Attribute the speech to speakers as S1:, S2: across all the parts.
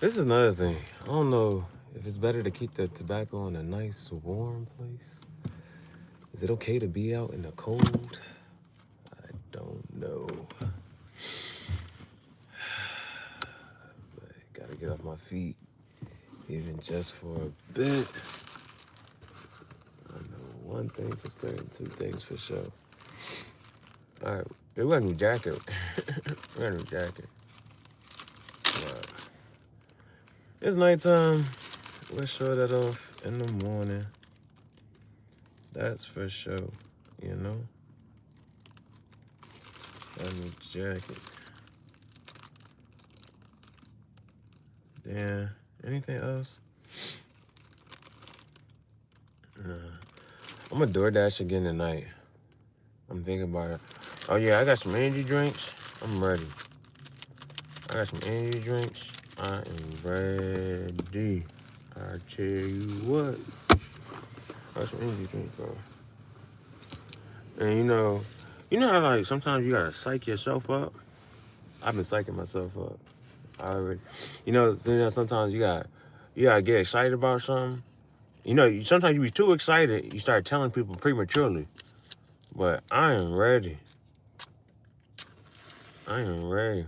S1: This is another thing. I don't know if it's better to keep the tobacco in a nice warm place. Is it okay to be out in the cold? I don't know. But gotta get off my feet, even just for a bit. I know one thing for certain, two things for sure. All right, we got a new jacket. We got a new jacket. It's nighttime. We'll show that off in the morning. That's for sure, you know? Got a new jacket. Yeah. Anything else? I'm gonna DoorDash again tonight. I'm thinking about it. Oh yeah, I got some energy drinks. I'm ready. I got some energy drinks. I am ready. I tell you what. I got some energy drinks, bro. And you know how like sometimes you gotta psych yourself up. I've been psyching myself up. I already, sometimes you gotta get excited about something. Sometimes you be too excited, you start telling people prematurely. But I am ready. I am ready.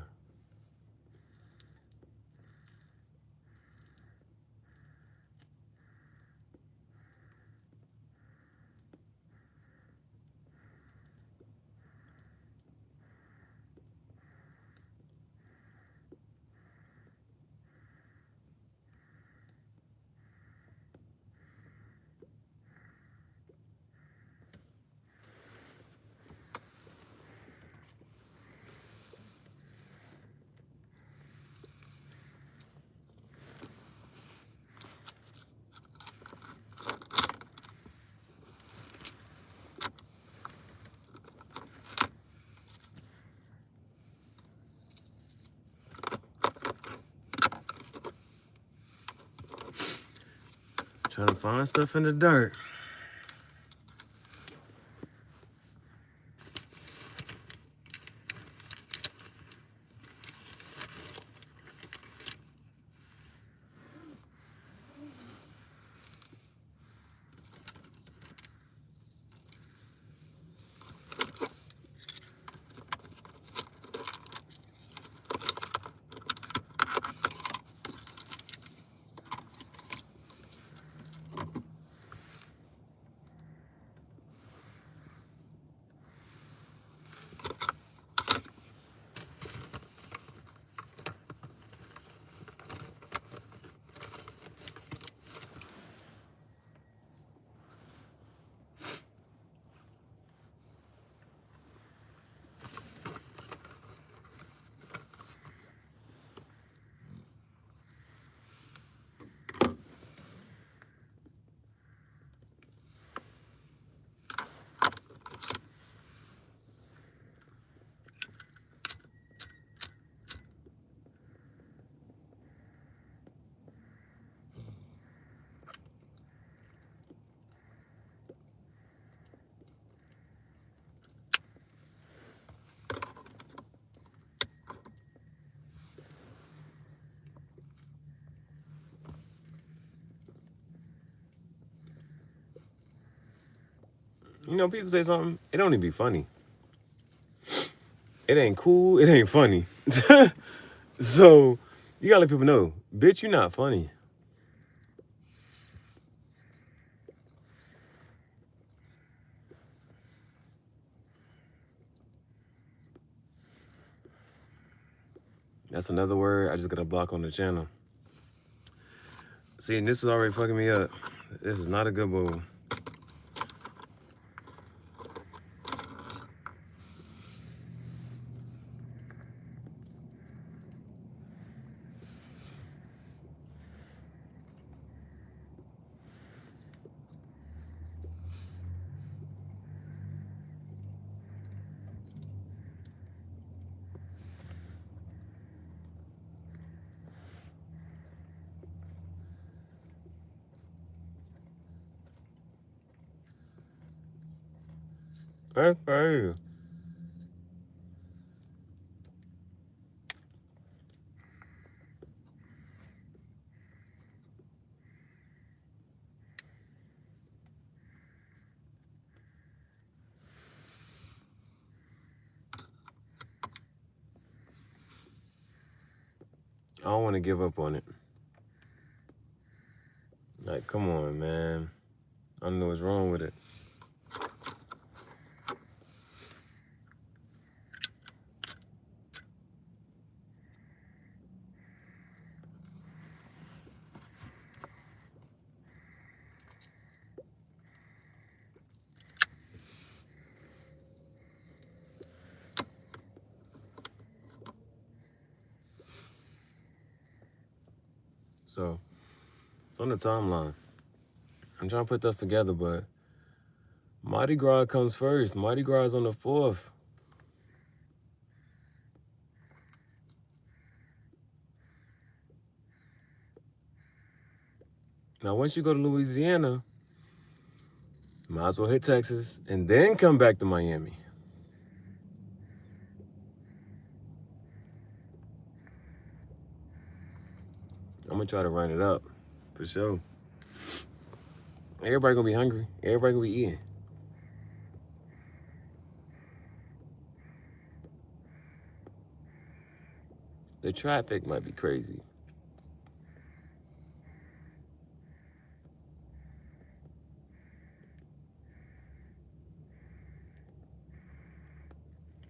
S1: Trying to find stuff in the dirt. People say something, it don't even be funny. It ain't cool, it ain't funny. So you gotta let people know, bitch, you not funny. That's another word I just got to block on the channel. See, and this is already fucking me up. This is not a good move. Hey. I don't want to give up on it. Like, come on, man. I don't know what's wrong with it. So, it's on the timeline. I'm trying to put this together, but Mardi Gras comes first. Mardi Gras is on the 4th. Now, once you go to Louisiana, might as well hit Texas and then come back to Miami. I'm gonna try to run it up, for sure. Everybody gonna be hungry. Everybody gonna be eating. The traffic might be crazy.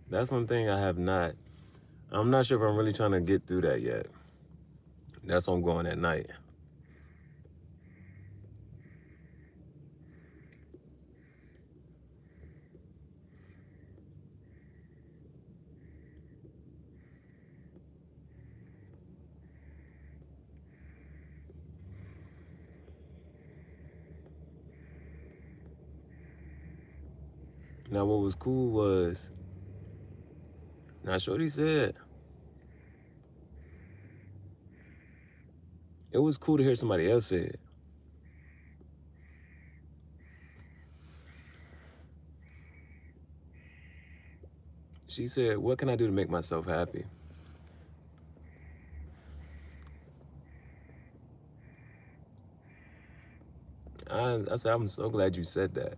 S1: That's one thing I'm not sure if I'm really trying to get through that yet. That's why I'm going at night. Now, what was cool was, now Shorty said, it was cool to hear somebody else say it. She said, what can I do to make myself happy? I said, I'm so glad you said that.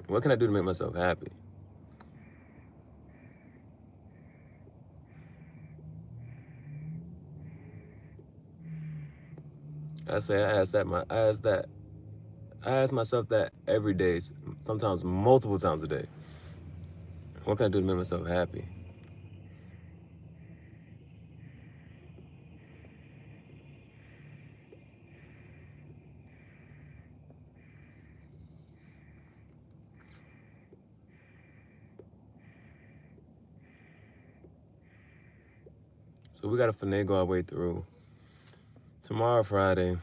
S1: What can I do to make myself happy? I say I ask myself that every day, sometimes multiple times a day. What can I do to make myself happy? So we gotta finagle our way through. Tomorrow, Friday.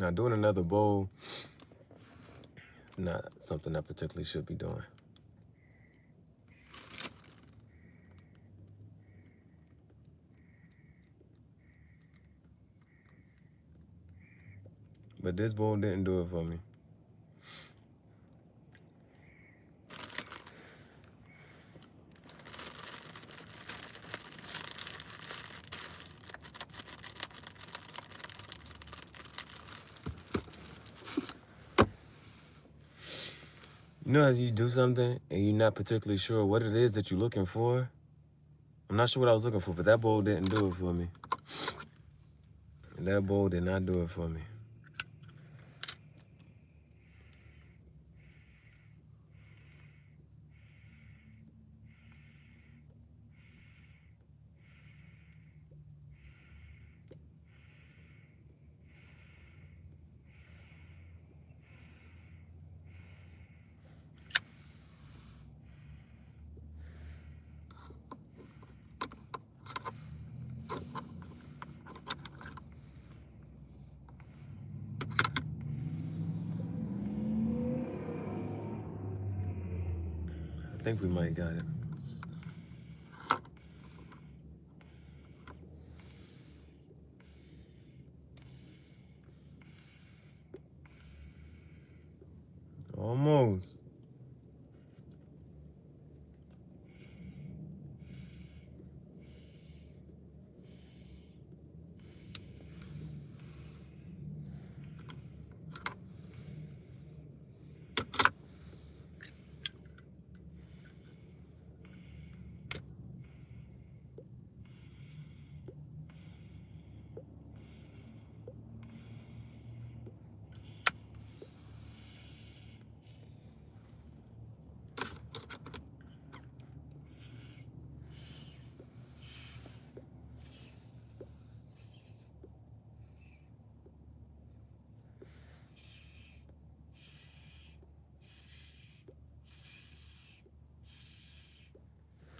S1: Now, doing another bowl is not something I particularly should be doing. But this bowl didn't do it for me. You know, as you do something and you're not particularly sure what it is that you're looking for. I'm not sure what I was looking for, but that bowl didn't do it for me. And that bowl did not do it for me. I think we might got it. Almost.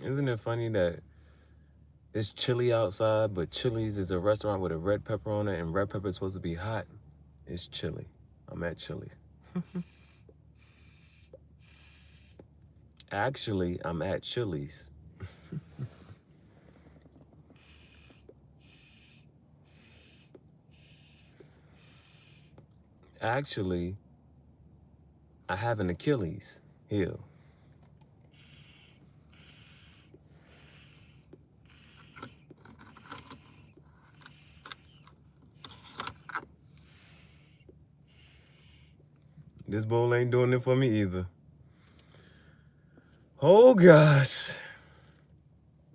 S1: Isn't it funny that it's chilly outside, but Chili's is a restaurant with a red pepper on it, and red pepper is supposed to be hot? It's chilly. I'm at Chili's. Actually, I'm at Chili's. Actually, I have an Achilles heel. This bowl ain't doing it for me either. Oh gosh.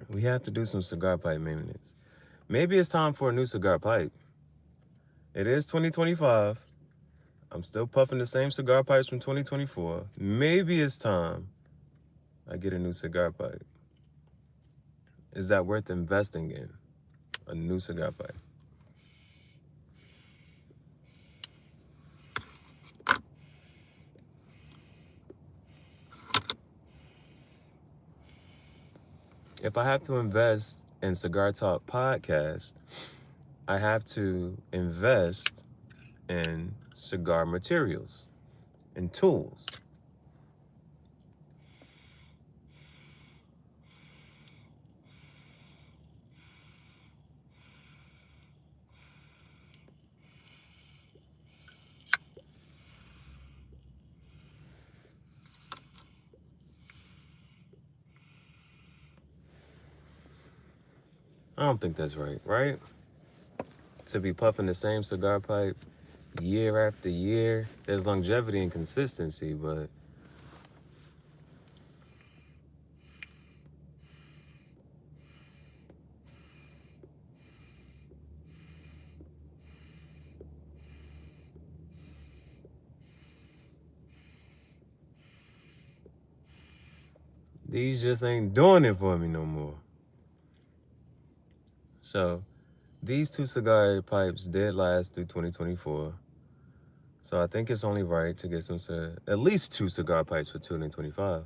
S1: We have to do some cigar pipe maintenance. Maybe it's time for a new cigar pipe. It is 2025. I'm still puffing the same cigar pipes from 2024. Maybe it's time I get a new cigar pipe. Is that worth investing in? A new cigar pipe? If I have to invest in Cigar Talk Podcast, I have to invest in cigar materials and tools. I don't think that's right, right? To be puffing the same cigar pipe year after year, there's longevity and consistency, but these just ain't doing it for me no more. So these two cigar pipes did last through 2024. So I think it's only right to get some, at least two cigar pipes for 2025.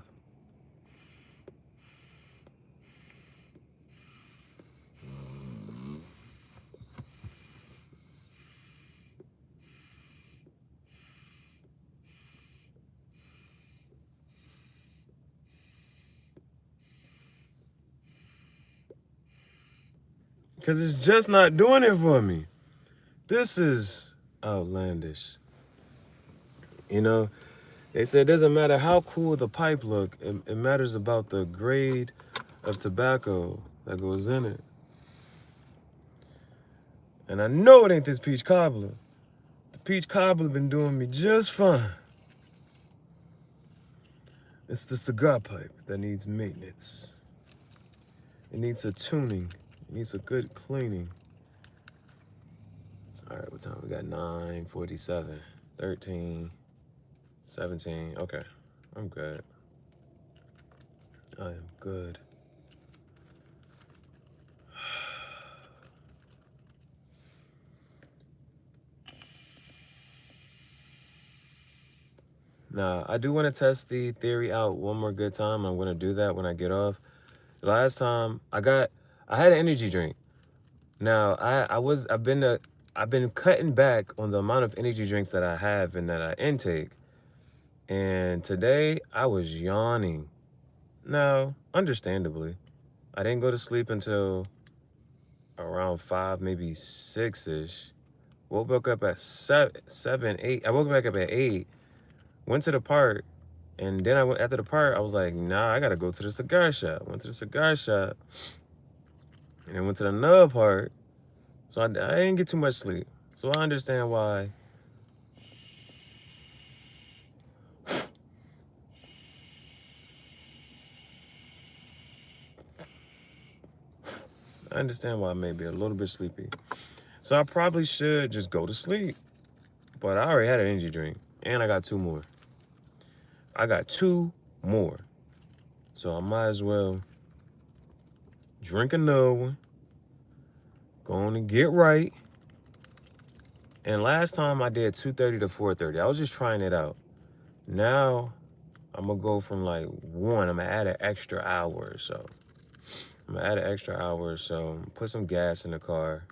S1: Because it's just not doing it for me. This is outlandish. You know, they said it doesn't matter how cool the pipe look, it matters about the grade of tobacco that goes in it. And I know it ain't this peach cobbler. The peach cobbler been doing me just fine. It's the cigar pipe that needs maintenance. It needs a tuning. It needs a good cleaning. All right, what time we got? 9:47, 13, 17. Okay, I'm good. I am good. Now, I do want to test the theory out one more good time. I'm going to do that when I get off. Last time I had an energy drink. Now, I've been cutting back on the amount of energy drinks that I have and that I intake. And today I was yawning. Now, understandably, I didn't go to sleep until around 5, maybe 6-ish. Woke up at 7, 8. I woke back up at 8, went to the park, and then after the park, I was like, nah, I gotta go to the cigar shop. Went to the cigar shop, and then went to another park. So I didn't get too much sleep. So I understand why. I understand why I may be a little bit sleepy. So I probably should just go to sleep. But I already had an energy drink, and I got 2 more. I got 2 more. So I might as well drink another one, go on and get right. And last time I did 2:30 to 4:30. I was just trying it out. Now I'm gonna go from like 1. I'm gonna add an extra hour or so. Put some gas in the car.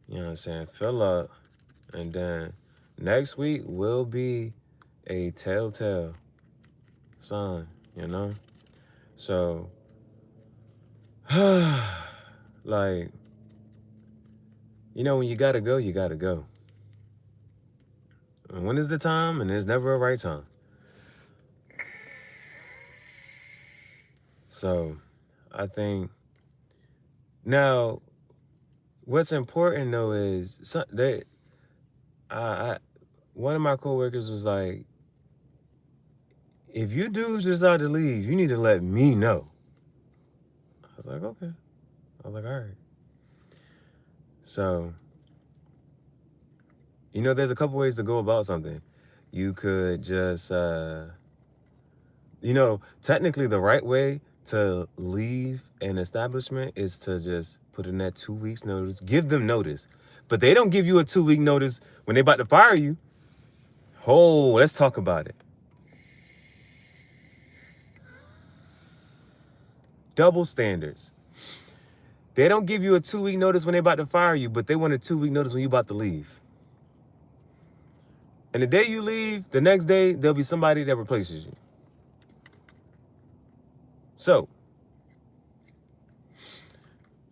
S1: You know what I'm saying? Fill up. And then next week will be a telltale sign, you know? So, like, you know, when you gotta go, you gotta go. And when is the time? And there's never a right time. So, I think now, what's important though is one of my coworkers was like, if you dudes decide to leave, you need to let me know. I was like, okay. I was like, all right. So, you know, there's a couple ways to go about something. You could just, technically the right way to leave an establishment is to just put in that 2 weeks notice, give them notice. But they don't give you a 2-week notice when they about to fire you. Oh, let's talk about it. Double standards. They don't give you a 2-week notice when they about to fire you, but they want a 2-week notice when you about to leave. And the day you leave, the next day, there'll be somebody that replaces you. So,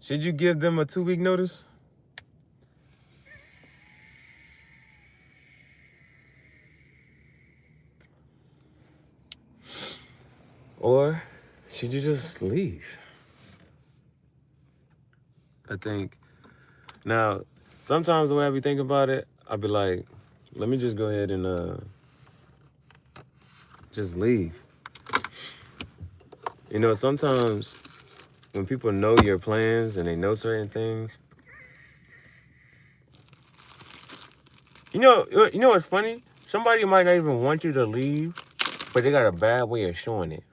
S1: should you give them a 2-week notice? Or should you just leave? I think, now, sometimes the way I be thinking about it, I'll be like, let me just go ahead and just leave. You know, sometimes when people know your plans and they know certain things, you know what's funny? Somebody might not even want you to leave, but they got a bad way of showing it.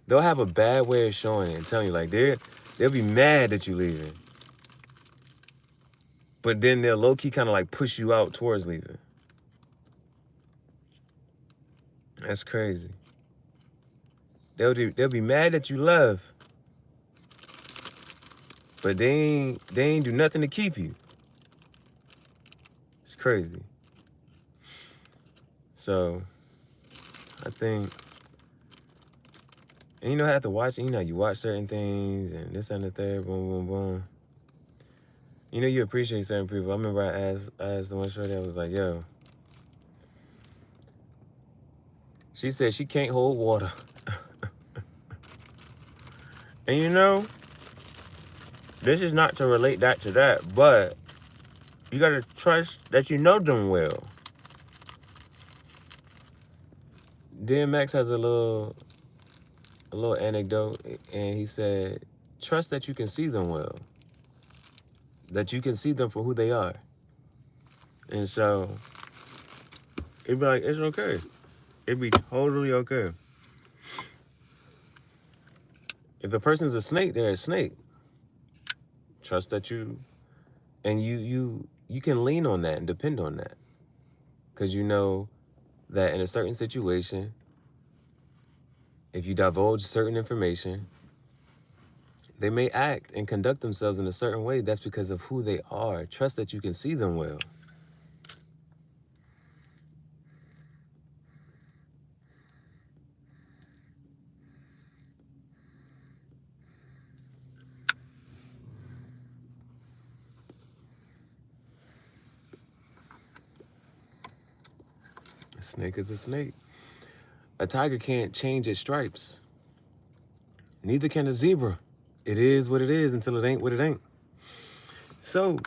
S1: They'll have a bad way of showing it and telling you, like, they'll be mad that you leaving. But then they'll low-key kind of like push you out towards leaving. That's crazy. They'll be mad that you left, but they ain't do nothing to keep you. It's crazy. So, I think, and you know, I have to watch, you know, you watch certain things and this and the third, boom, boom, boom. You know, you appreciate certain people. I remember I asked the one shorty, I was like, yo. She said she can't hold water. And you know, this is not to relate that to that, but you gotta trust that you know them well. DMX has a little anecdote, and he said, trust that you can see them well. That you can see them for who they are. And so, it'd be like, it's okay. It'd be totally okay. If a person's a snake, they're a snake. Trust that you can lean on that and depend on that. Because you know that in a certain situation, if you divulge certain information, they may act and conduct themselves in a certain way. That's because of who they are. Trust that you can see them well. snake is a snake. A tiger can't change its stripes. Neither can a zebra. It is what it is until it ain't what it ain't. So,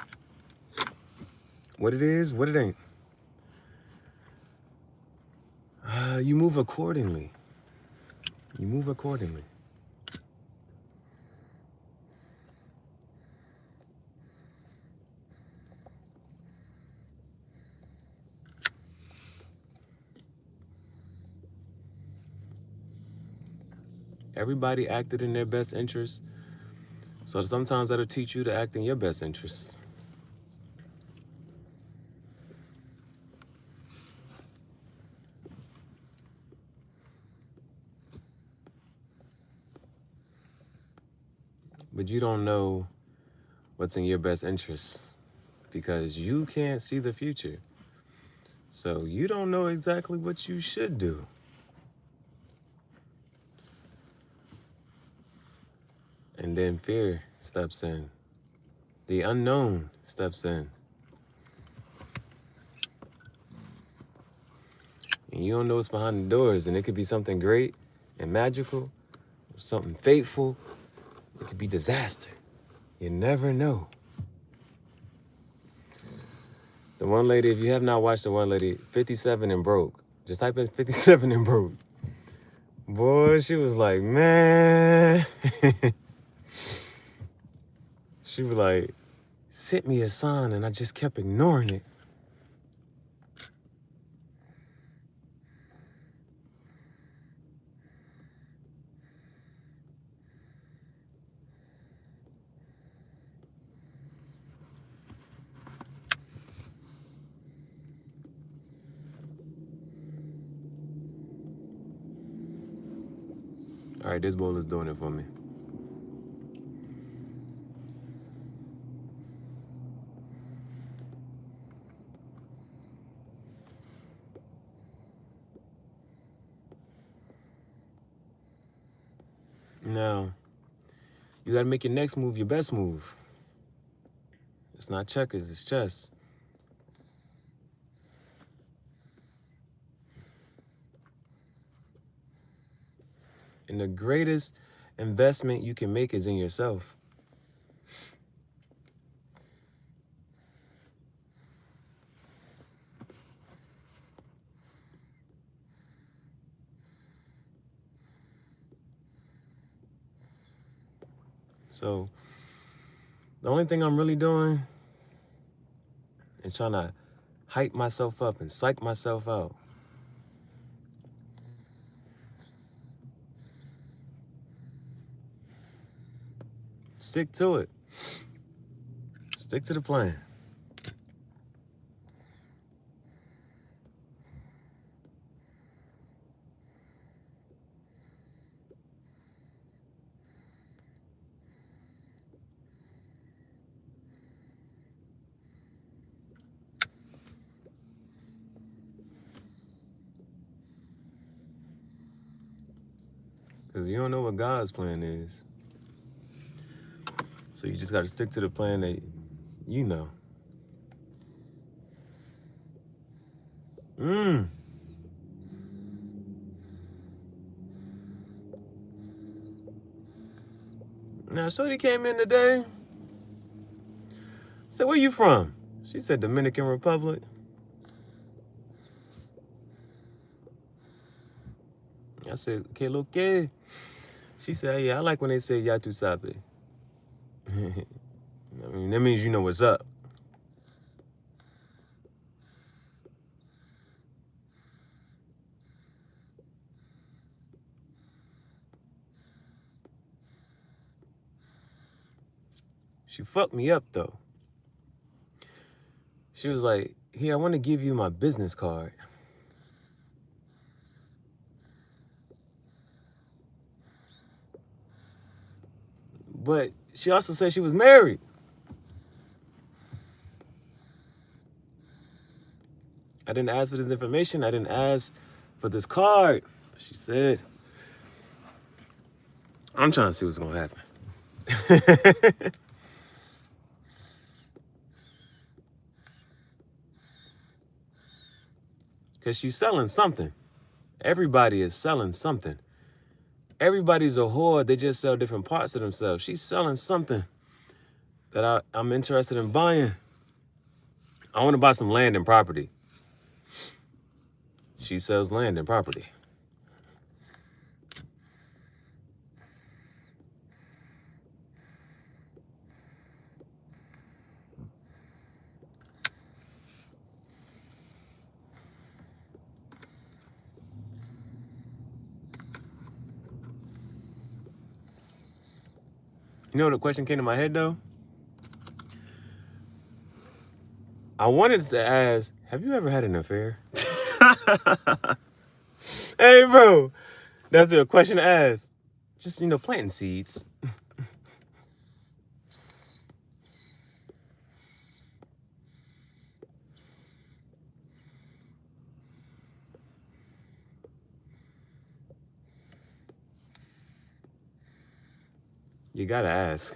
S1: what it is, what it ain't. You move accordingly. You move accordingly. Everybody acted in their best interest. So sometimes that'll teach you to act in your best interests. But you don't know what's in your best interest because you can't see the future. So you don't know exactly what you should do. And then fear steps in. The unknown steps in. And you don't know what's behind the doors. And it could be something great and magical, something fateful. It could be disaster. You never know. The one lady, if you have not watched the one lady, 57 and broke. Just type in 57 and broke. Boy, she was like, man. She was like, sent me a sign and I just kept ignoring it. All right, this bowl is doing it for me. Now, you gotta make your next move your best move. It's not checkers, it's chess. And the greatest investment you can make is in yourself. So, the only thing I'm really doing is trying to hype myself up and psych myself out. Stick to it. Stick to the plan. Because you don't know what God's plan is. So you just got to stick to the plan that you know. Now, Shorty came in today. I said, where you from? She said, Dominican Republic. I said, que lo que? She said, yeah, I like when they say ya tu sabe. I mean, that means you know what's up. She fucked me up, though. She was like, here, I want to give you my business card. But she also said she was married. I didn't ask for this information. I didn't ask for this card. She said, I'm trying to see what's going to happen. Because she's selling something. Everybody is selling something. Everybody's a whore. They just sell different parts of themselves. She's selling something that I'm interested in buying. I want to buy some land and property. She sells land and property. You know what the question came to my head, though? I wanted to ask, have you ever had an affair? Hey, bro. That's a question to ask. Just, planting seeds. You gotta ask.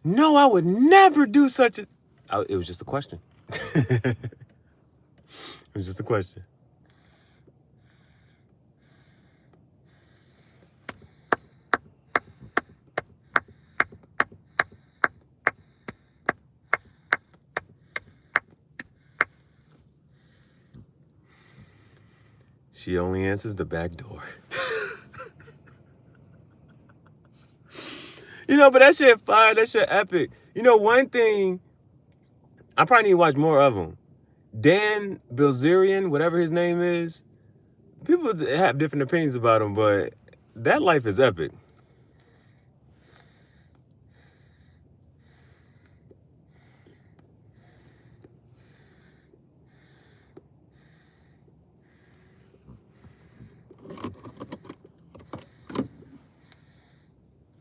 S1: No, I would never do such a... It was just a question. It was just a question. She only answers the back door. But that shit fire. That shit epic. One thing, I probably need to watch more of them. Dan Bilzerian, whatever his name is, people have different opinions about him, but that life is epic.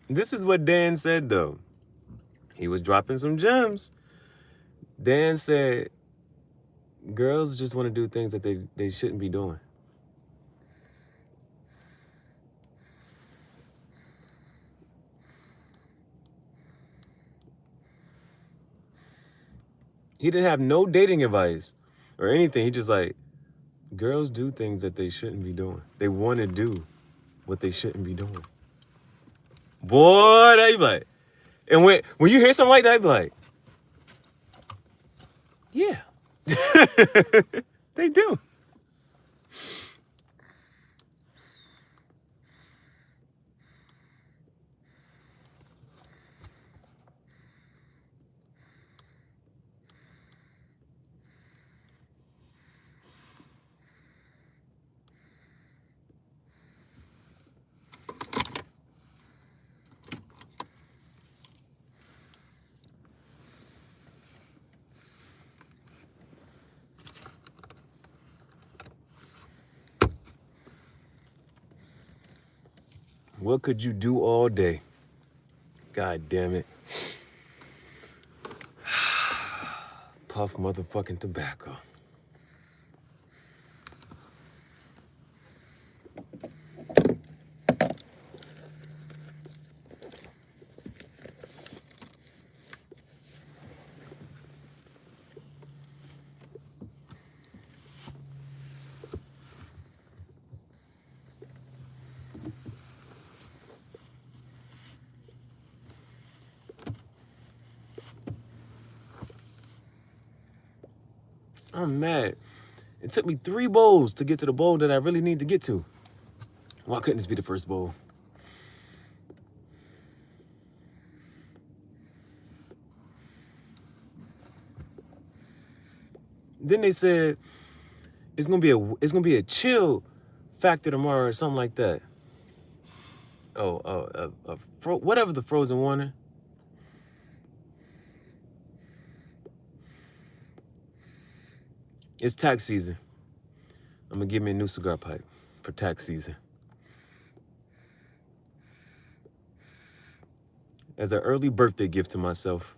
S1: This is what Dan said, though. He was dropping some gems. Dan said, girls just want to do things that they shouldn't be doing. He didn't have no dating advice or anything. He just like, girls do things that they shouldn't be doing. They want to do what they shouldn't be doing. Boy, they be like, and when you hear something like that, be like, yeah, they do. What could you do all day? God damn it. Puff motherfucking tobacco. I'm mad. It took me 3 bowls to get to the bowl that I really need to get to. Why couldn't this be the first bowl? Then they said it's gonna be a chill factor tomorrow or something like that. Whatever the frozen water. It's tax season. I'm gonna give me a new cigar pipe for tax season. As an early birthday gift to myself.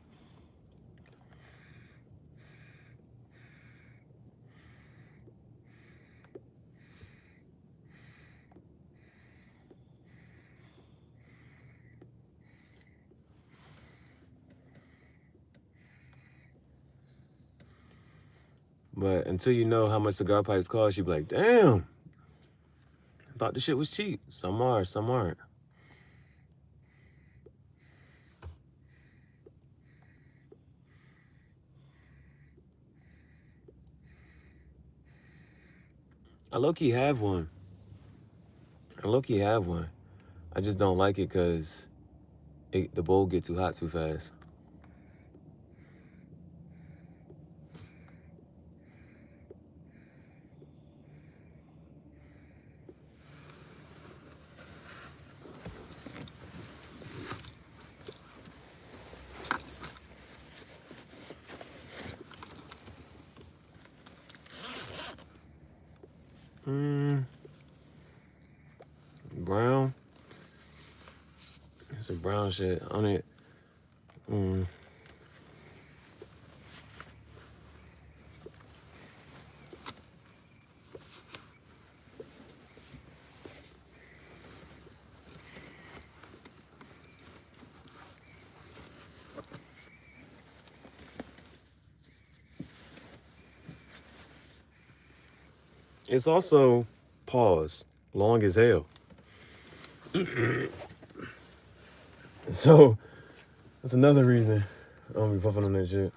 S1: But until you know how much cigar pipes cost, you be like, damn, I thought the shit was cheap. Some are, some aren't. I low-key have one. I just don't like it because the bowl get too hot too fast. Brown. Some brown shit on it. It's also, pause, long as hell. So that's another reason I don't be puffing on that shit.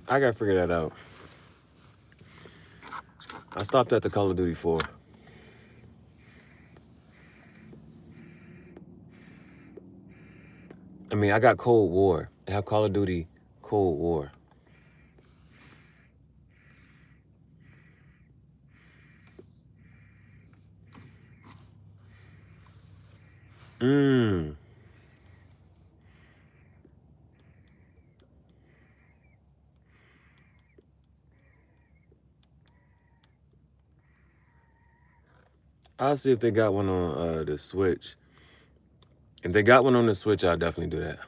S1: I gotta figure that out. I stopped at the Call of Duty 4. I mean, I got Cold War. I have Call of Duty Cold War. I'll see if they got one on the Switch. If they got one on the Switch, I'll definitely do that.